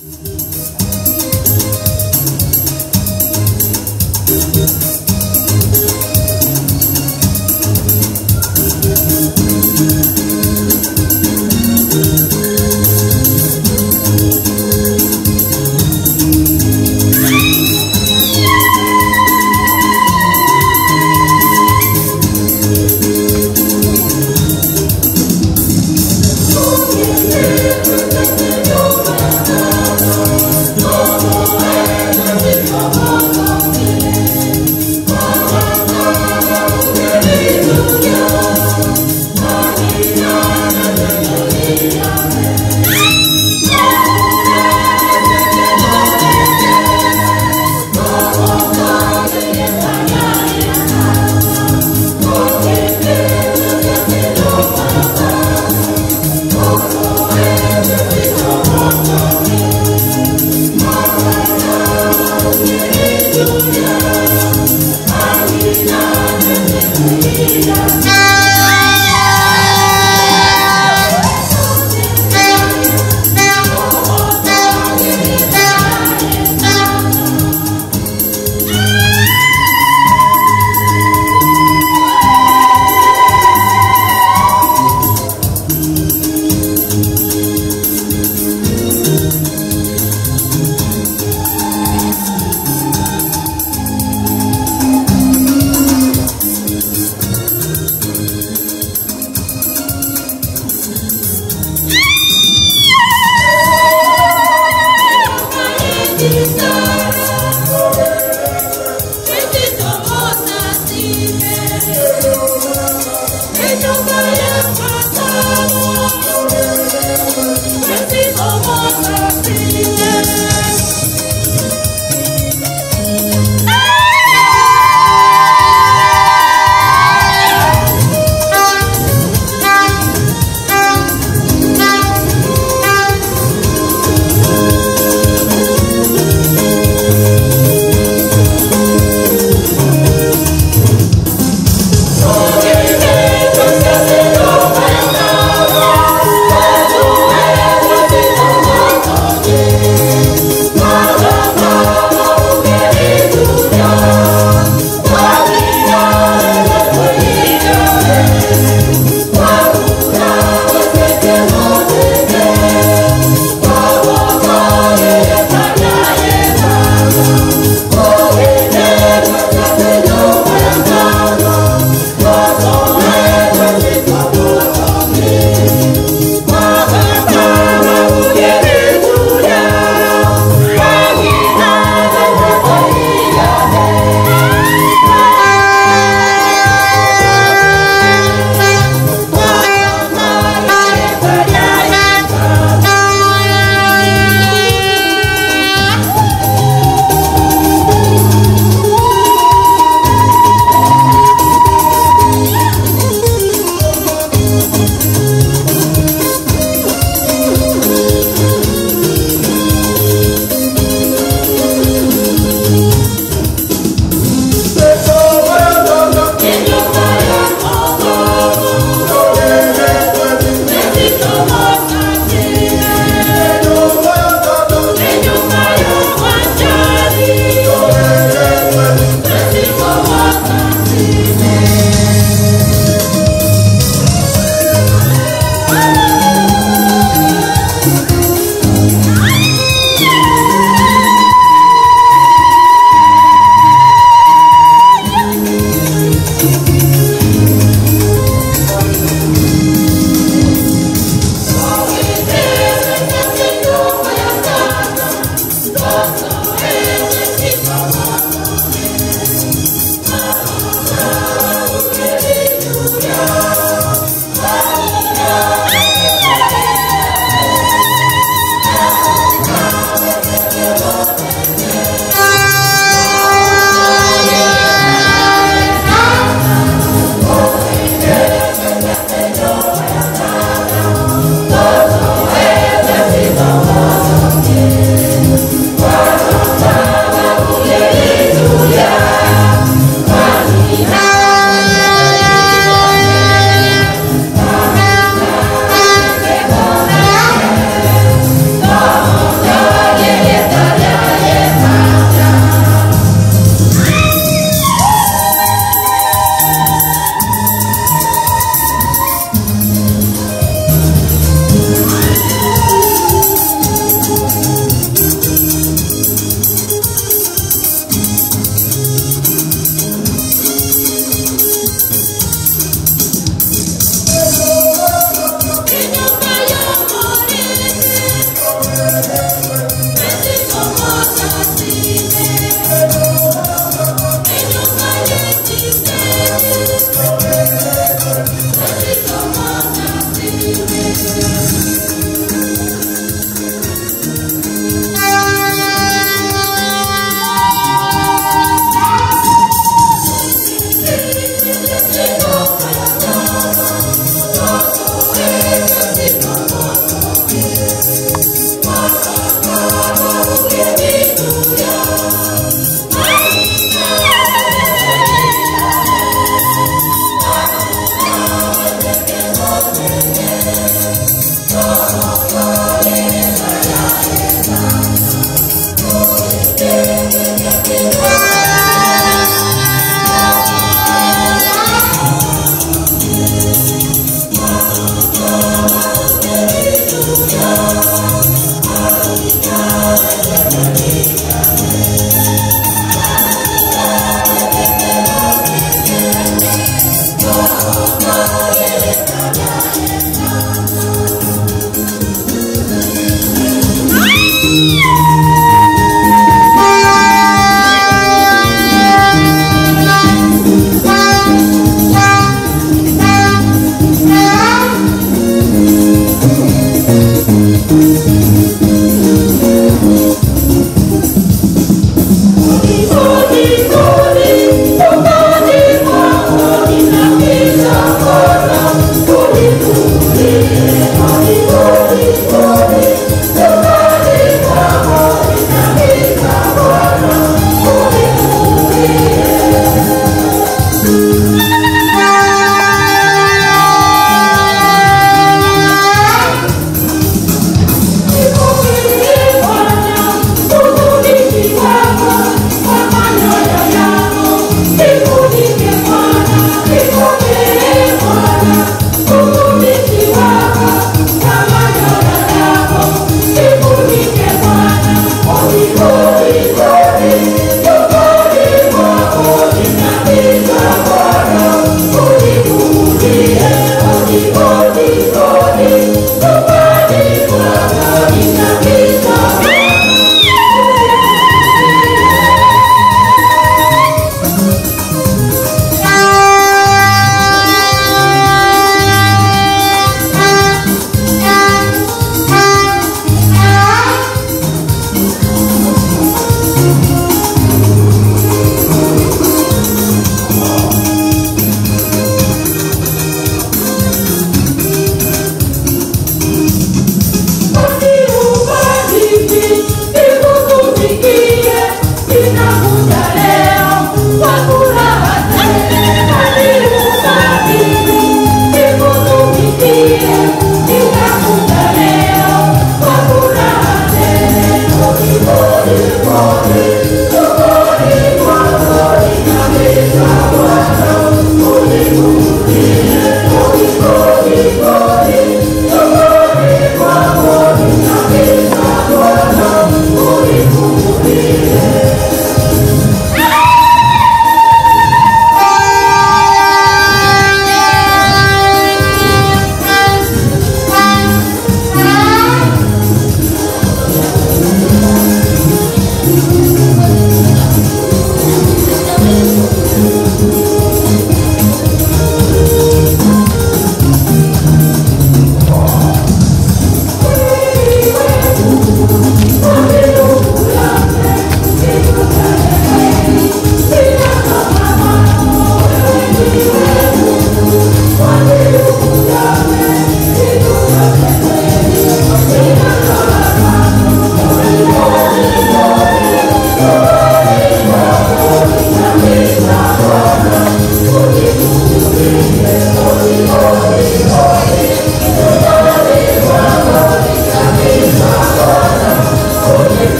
Oh,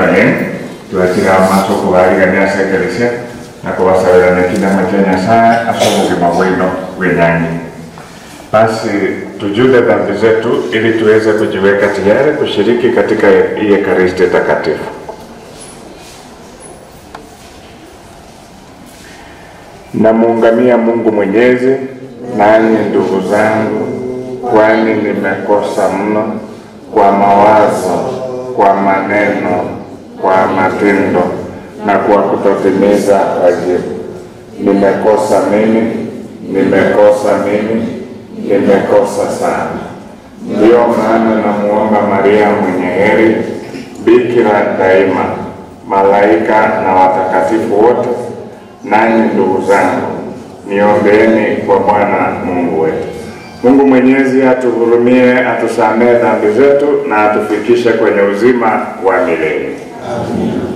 Amen. Tuatira masuk kubali kanisa eklezia na kuwasawira na kila majanya saa asubuhi mawino wenyangi. Basi tujue dhambi zetu ili tuweze kujiweka tayari kushiriki katika hii Ekaristi Takatifu. Namuungamia Mungu Mwenyezi, nanyi ndugu zangu, kwani nimekosa mno kwa mawazo, kwa maneno, kwa matendo na kwa kutotimiza wajibu. Nimekosa sana. Ndiyo maana namuomba Maria mwenye heri, Bikira daima, malaika na watakatifu wote, nanyi ndugu zangu, niombeeni kwa Bwana Mungu wetu. Mungu Mwenyezi atuhurumie, atusamehe dhambi zetu na atufikishe kwenye uzima wa milele. Amen.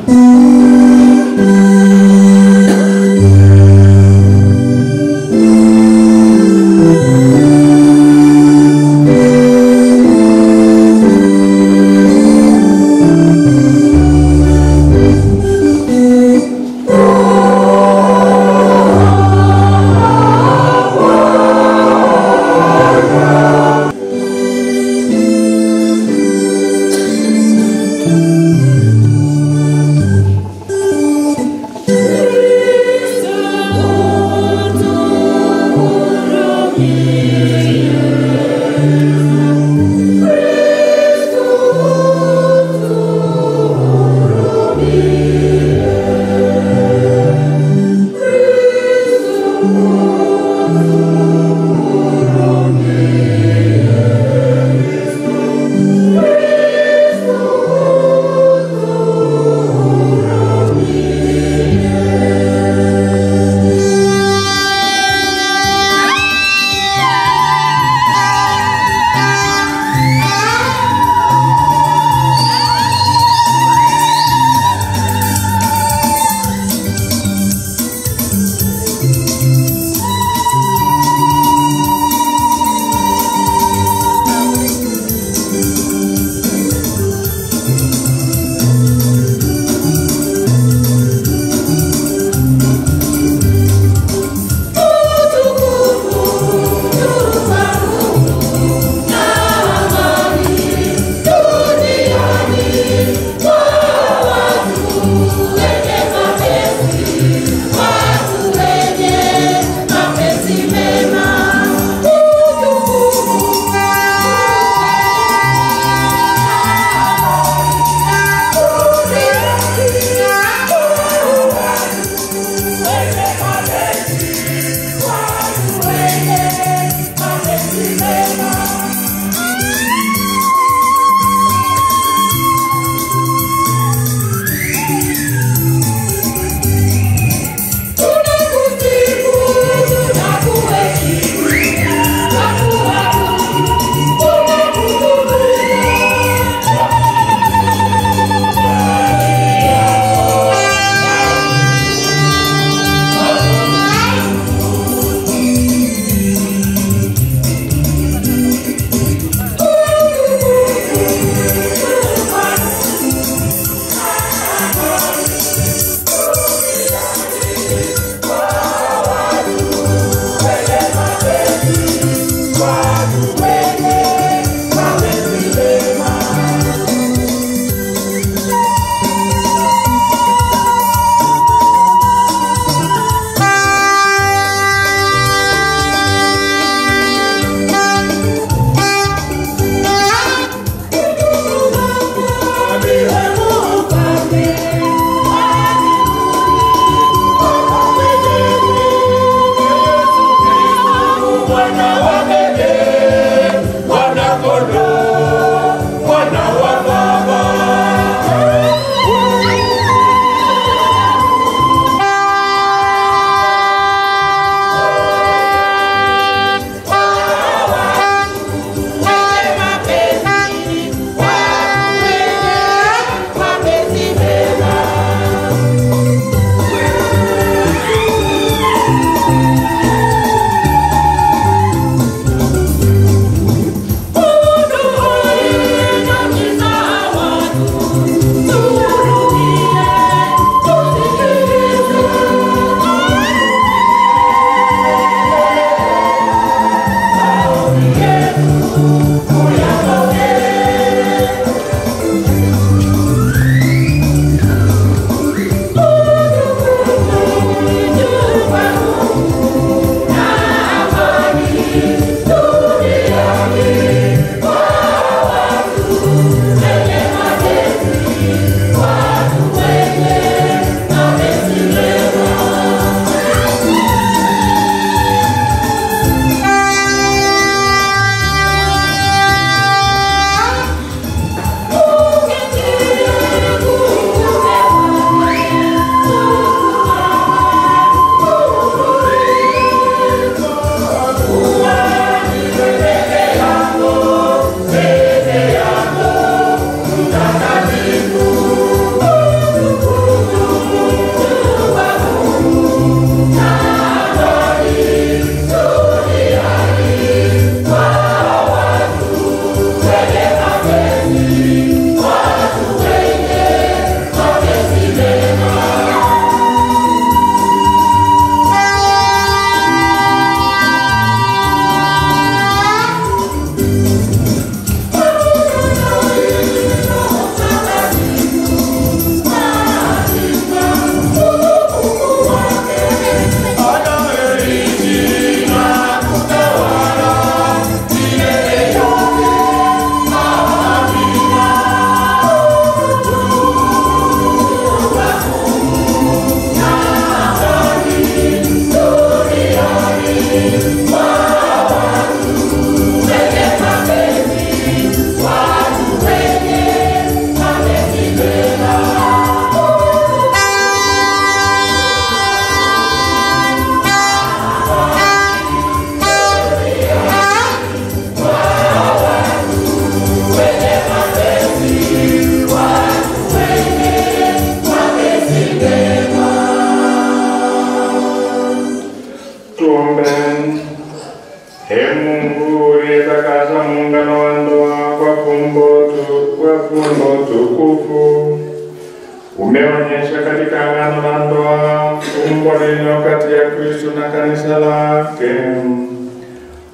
aliyoonyesha katika agano la ndoa, fumbo lililo kati ya Kristo na kanisa lake.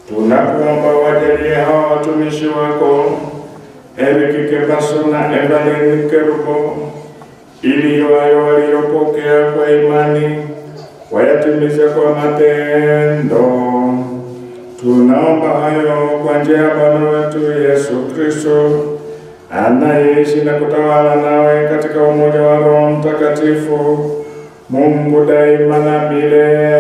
Tunakuomba wajalie hawa watumishi wako, Eric Kebaso na Evelyn Kerubo, ili hayo waliyopokea kwa imani wayatimize kwa matendo. Tunaomba hayo kwa njia ya Bwana wetu Yesu Kristo, anayeishi na kutawala nawe katika umoja wa Roho Mtakatifu, Mungu daima na milele.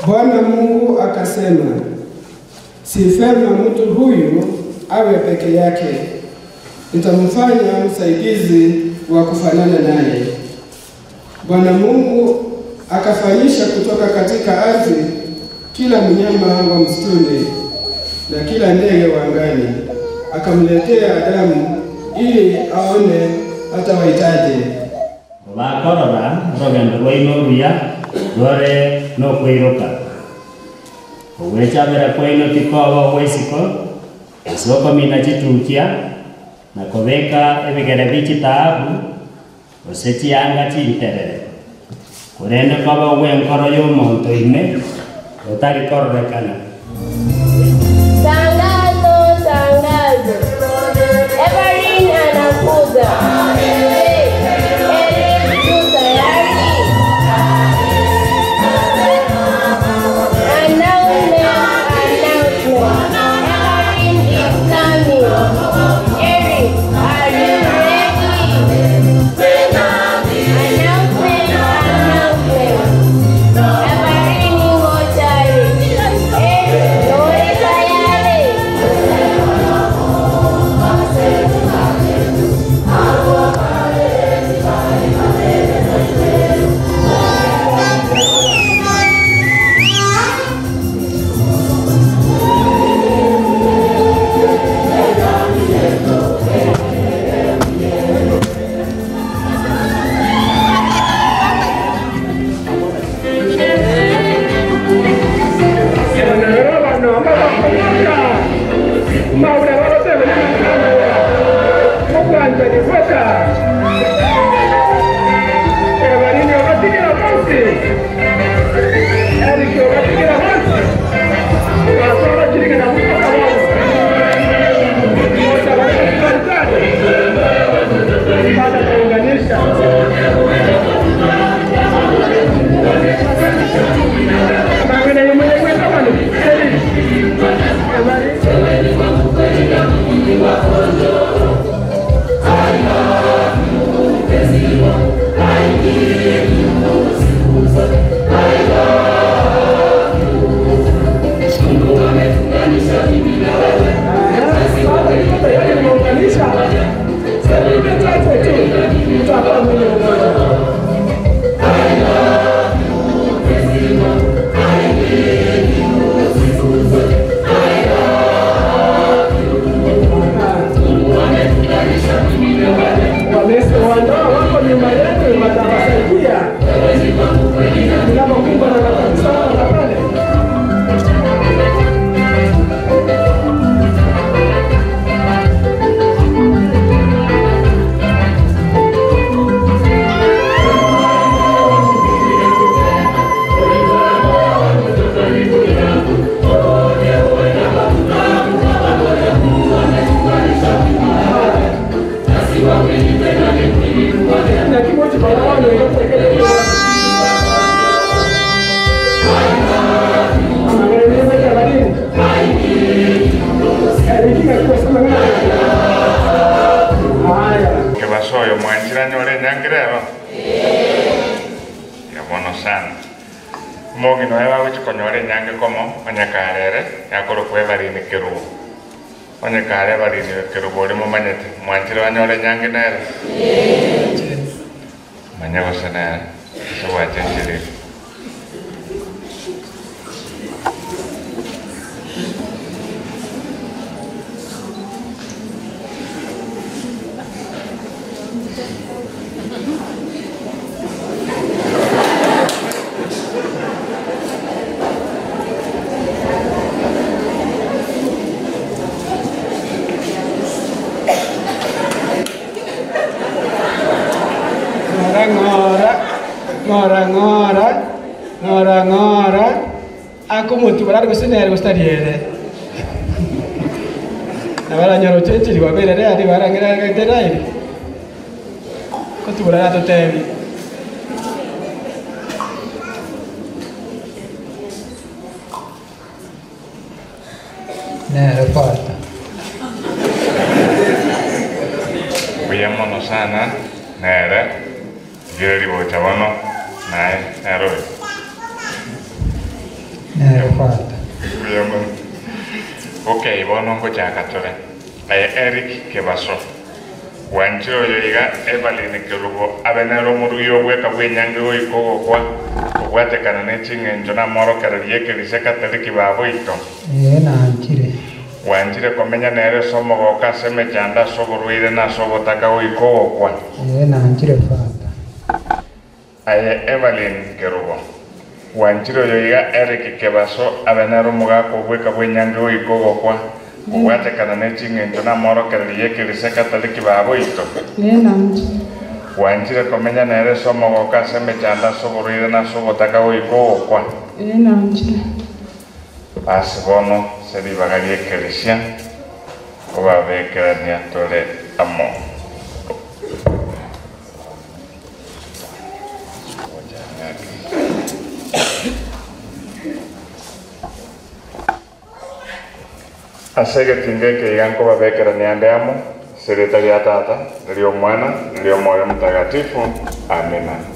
Bwana Mungu akasema, si vema mtu huyu awe peke yake, nitamfanya msaidizi wa kufanana naye. Bwana Mungu akafanyisha kutoka katika ardhi kila mnyama wa msituni na kila ndege wa angani, akamletea Adamu ili aone atawahitaji. Wakorora rogendo rwainuruya dore no kwiruka ugwechabera kwaino tikoba wesiko esoko mina chitukia na kobeka ebigere bichi taabu osechianga chinterere kurende koba wenkoro y'omonto ime otarikorrekana. Tangazo, tangazo. Evelyn anakuja. I Wanjira nyore nyangirero. Ya bono sana. Mogi no ewa wichi konyore nyange komo onyakarere yakoro kwebari ni kirubu. Onyakare bari ni kirubu ori mo manyete. Wanjira wanyore nyange nere. Manyago sana. So wachenjiri. Ngora aku mutu balar ko senere ko stadiere abara nyoro chechi di babere re adi bara ngira ka tedai ko tu bara to tevi nere porta Viamo sana nere giri bo chavano nai eroi porta ok, bono ko chakatore ay Eric ke baso wanchiro yoiga ebalini ke rubo abenero muruyo weka wenyange oi ko kwa wate kana ne chinge na moro kararie ke riseka tele ki babo ito na anchire wanchire komenya nere somo go kaseme chanda soboruire na sobotaka oi ko kwa na anchire fata ay Evelyn ke rubo wanchiro yoiga Eric ke baso abenero muga ko weka wenyange oi ko kwa wate kana ne chinge na moro kararie ke riseka tele ki babo ito wanchire komenya nere somo go kaseme chanda soboruire na sobotaka oi ko kwa Asibono se divagaria Christian o va ver que la niña tole amo. Así que tengo que llegar a ver que la niña de amo, secretaria tata, rio mwana, rio moyo mtakatifu, amina.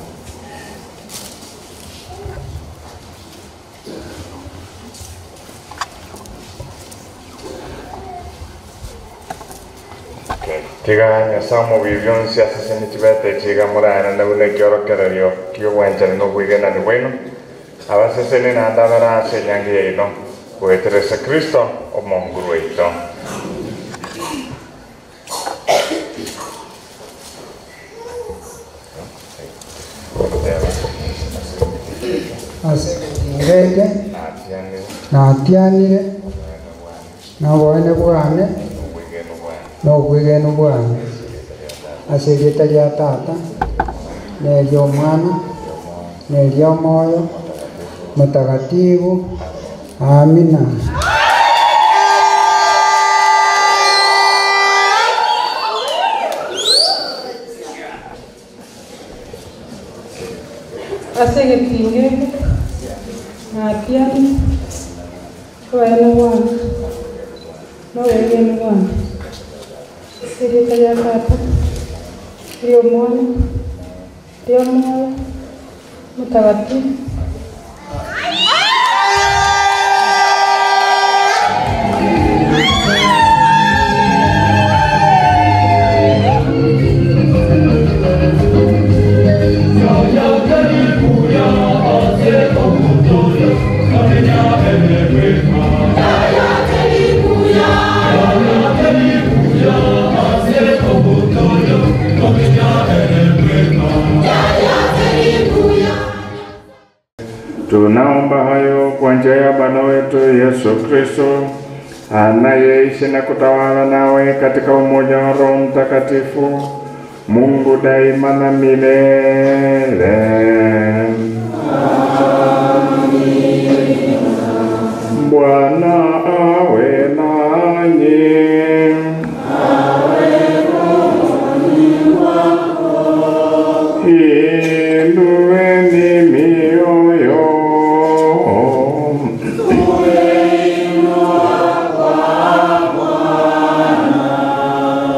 Tiga nyasamo vivion si asesini chibete chiga mora na bune kioro kerario kio wanchana no buige na ni bueno abase sene na ndabara se nyangi yeino kueteresa Kristo o monguru ito ngeke na atianire na boene bwane no kwige no bwana asegetaria tata neryo mwana neryo moyo mutagatifu amina asegetinge atiani kwene bwana no wegene bwana Secretaria tata, rio mwana, rio moyo, mutagatifu. Tunaomba hayo kwa njia ya Bwana wetu Yesu Kristo anayeishi na kutawala nawe katika umoja wa Roho Mtakatifu, Mungu daima na milele. Amen. Bwana awe nanyi. Inueni mioyo.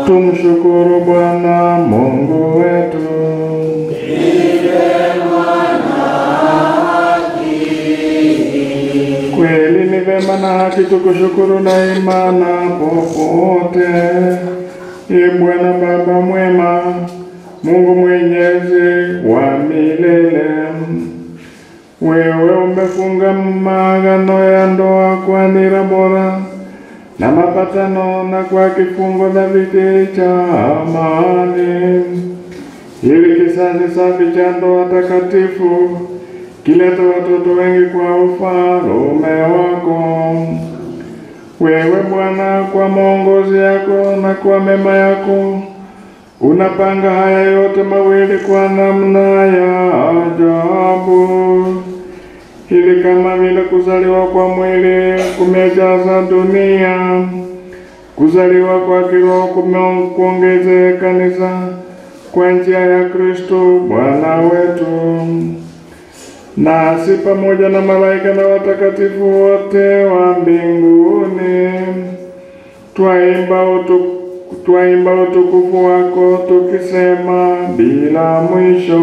Tumshukuru Bwana Mungu wetu. wema na haki tukushukuru daima na popote. Ee Bwana Baba mwema, Mungu mwenyezi wa milele, wewe umefunga maagano ya ndoa kwa nira bora na mapatano na kwa kifungo dhabiti cha amani, ili kizazi safi cha ndoa takatifu kileta watoto wengi kwa ufalme wako. Wewe Bwana, kwa maongozi yako na kwa mema yako unapanga haya yote mawili kwa namna ya ajabu, ili kama vile kuzaliwa kwa mwili kumejaza dunia, kuzaliwa kwa kiroho kumeongeze kanisa kwa njia ya Kristo Bwana wetu. Nasi pamoja na malaika na watakatifu wote wa mbinguni twaimba utukufu wako tukisema bila mwisho: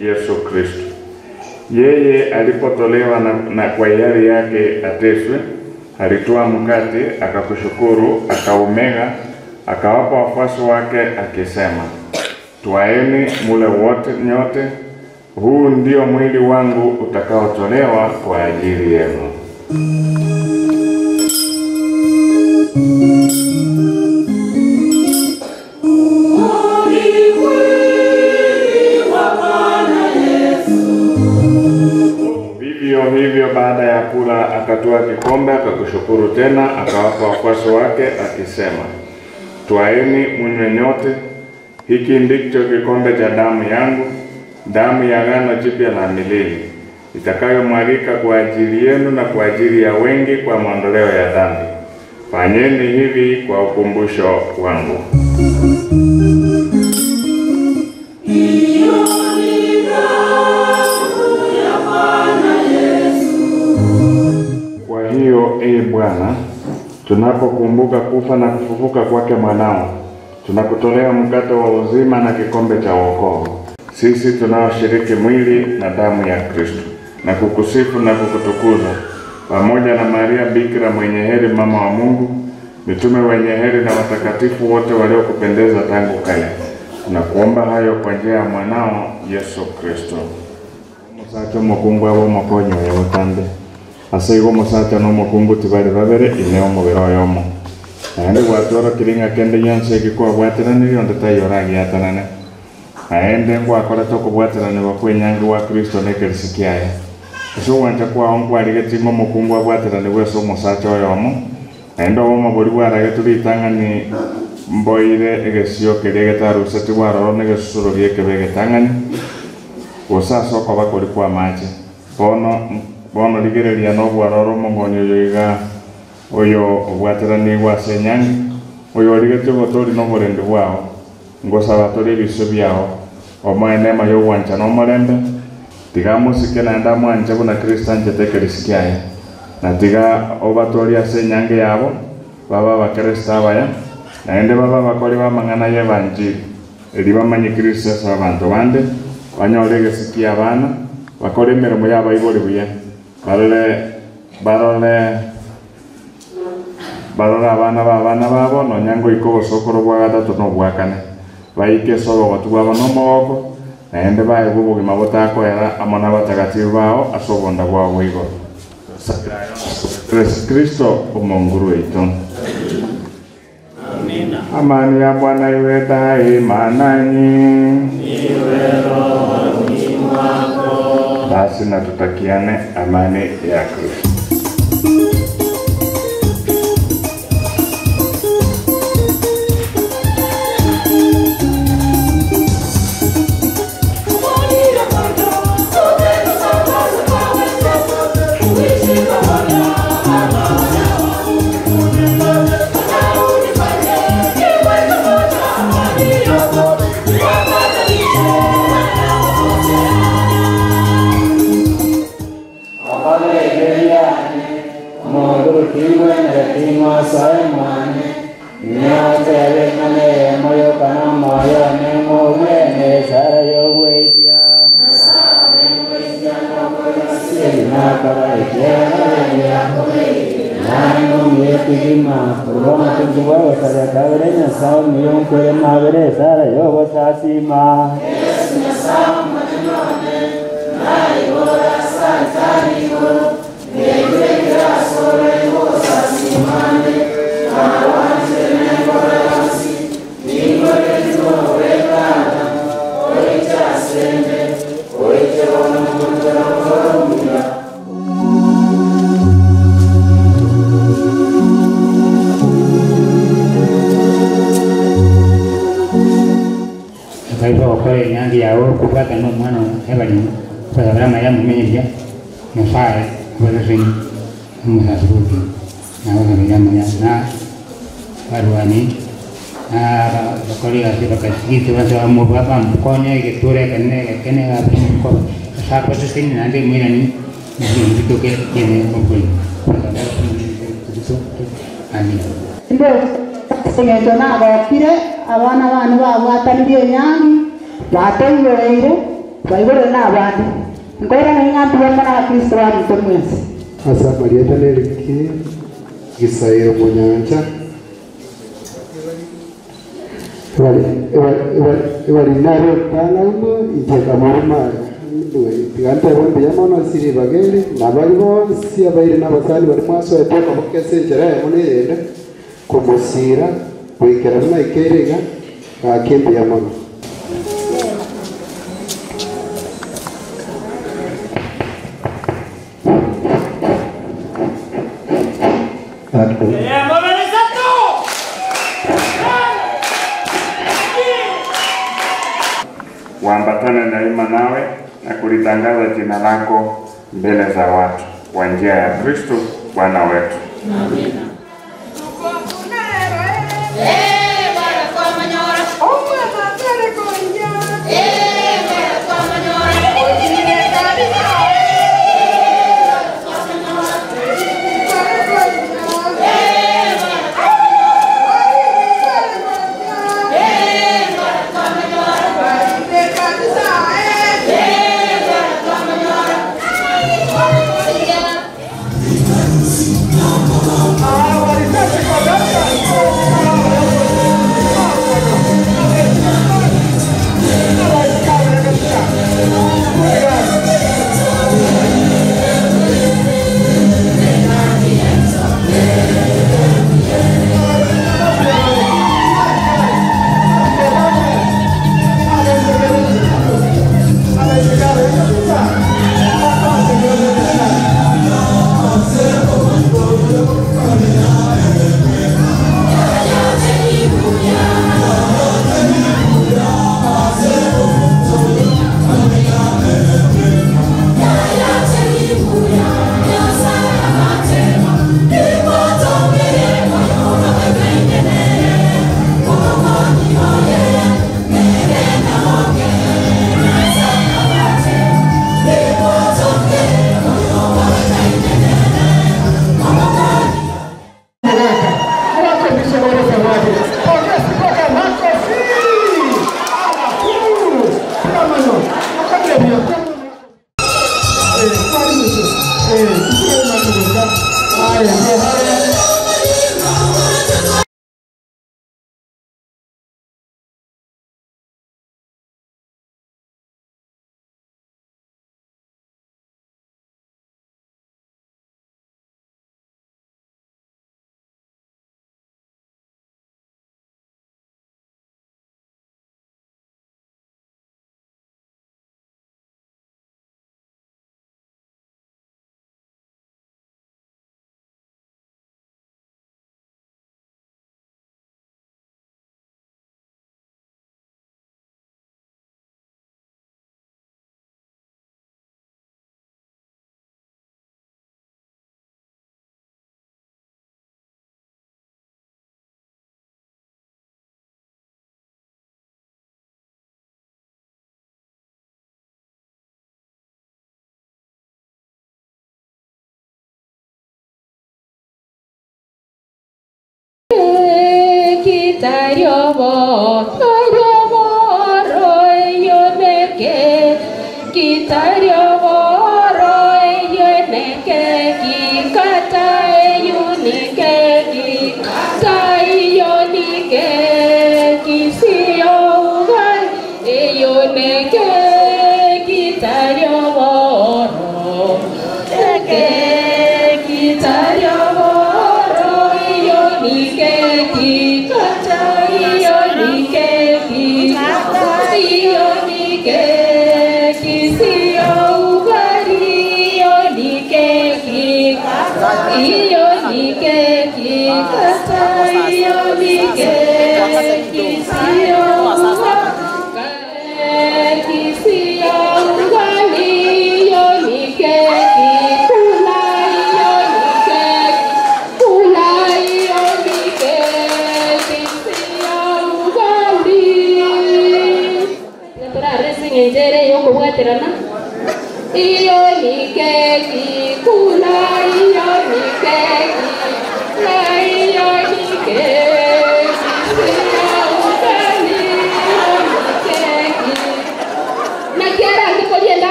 Yesu Kristo. Yeye alipotolewa na kwa hiari yake ateswe, alitoa mkate, akakushukuru, akaumega, akawapa wafuasi wake akisema, twaeni mule wote nyote, huu ndio mwili wangu utakaotolewa kwa ajili yenu. Hivyo baada ya kula akatoa kikombe, akakushukuru tena, akawapa wafuasi wake akisema, twaeni mnywe nyote, hiki ndicho kikombe cha damu yangu, damu ya agano jipya la milele, itakayomwagika kwa ajili yenu na kwa ajili ya wengi kwa maondoleo ya dhambi. Fanyeni hivi kwa ukumbusho wangu. Kwa hiyo, ee Bwana, tunapokumbuka kufa na kufufuka kwake mwanao, tunakutolea mkate wa uzima na kikombe cha wokovu, sisi tunaoshiriki mwili na damu ya Kristo, na kukusifu na kukutukuza pamoja na Maria Bikira mwenye heri, mama wa Mungu, mitume wenye heri na watakatifu wote waliokupendeza tangu kale. Tunakuomba hayo kwa njia ya mwanao Yesu Kristo. musacha omokungu abo omokonyo oyo botambe ase igo omusacha na omokungu tibari babere ine omobere oyo omo naende gwatworokirie ng'a kende yonse egikwabwateraniri onde taiyo ragiatanane naende ngwakorete okobwateranirwa kwa enyangi wa Kristo na ekerisi kiaye ase ogwancha kwao nkwarigeti ng'a omokungu abwateranirwe ase omusacha oyo omo naende omobori bwaragetwe ritang'ani mboire egesio keria getaruseti bwaroro na egesusuro giekebe egetang'ani gose ase okoba kori kwa amache bono rigereria na obwaroro omong'onyo oyo iga oyo obwateranirwe ase enyangi oyo origete ogotori na oborembe bwao ngosaba tori ebisio biao omoe neema ya ogwancha na omorembe tiga mosike naende amwanche buna Kristo anchete ekerisi kiaye na tiga obatori ase enyangi yabo baba abakristo abaya naende baba bakori bamang'ana ya evanjiri eri bamanye Kristo ase abanto bande banyore egesiki kia abana bakore emeremo yabo igore buya barore abana babana babo nonyango iko obosokoro bwa gatatu na obwa kane baike ase obogotu bwabo na omogoko naende baegwa obogima botakoera amo na abatagatifu bao ase obonda bwabo bwa igoro Kristo omonguru waitu. Amani ya Bwana iwe daima nanyi. Basi na tutakiane amani ya Kristo. abana bana babwatanire enyangi batengereire baibore n'abandi ngora n'ingambi y'amana Kristo wabito mwese asa Maria taneriki gisayo munyanja wali naro tanamo ijeka marma tigante wonde yamono siri bagere nabali bonsi abaire n'abasali bari mwaso etoka bokese njera yamone yenda kumusira kwikera na ikerega akembe yamono Waambatane daima nawe na kulitangaza jina lako mbele za watu kwa njia ya Kristo Bwana wetu. Amina. Oh Kwani mwisho. Sisi tunataka. Haya.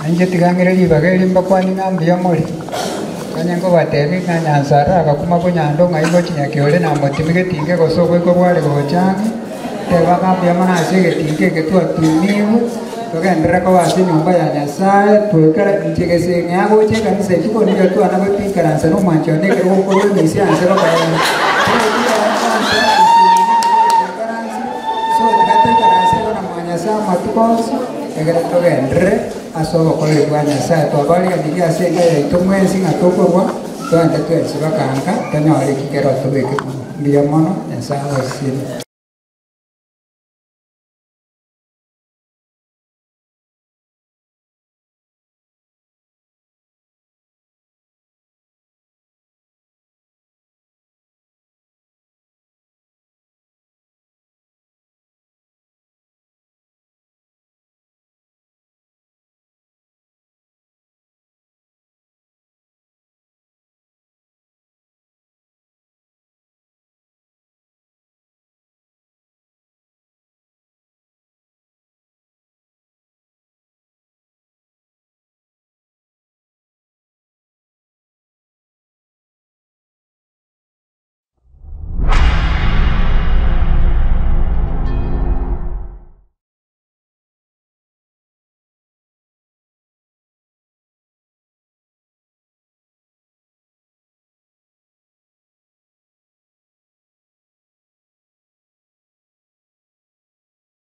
Anje tigangire libageri mbakwani nambia mori kanyango batebi kanyansara akakuma kunyando ngaibo chinyakiole na motimike tinge gosogwe ko bwale gochangi teba kambia mana sige tinge ketua tumiu togendera ko wasi nyumba ya Nyasaye tuikara injege se nyago che kanisa tuko ndio tu anabepikara nsano manchone ke ko ko ni se ansero kaya so takate karase na manyasa matukos egera togendere asobo kole kwa Nyasaye to bali ndikia senga ya itomwezi ngatoko kwa to ande tu esibakanga tanyore kikero tubeke ndiya mono Nyasaye wasini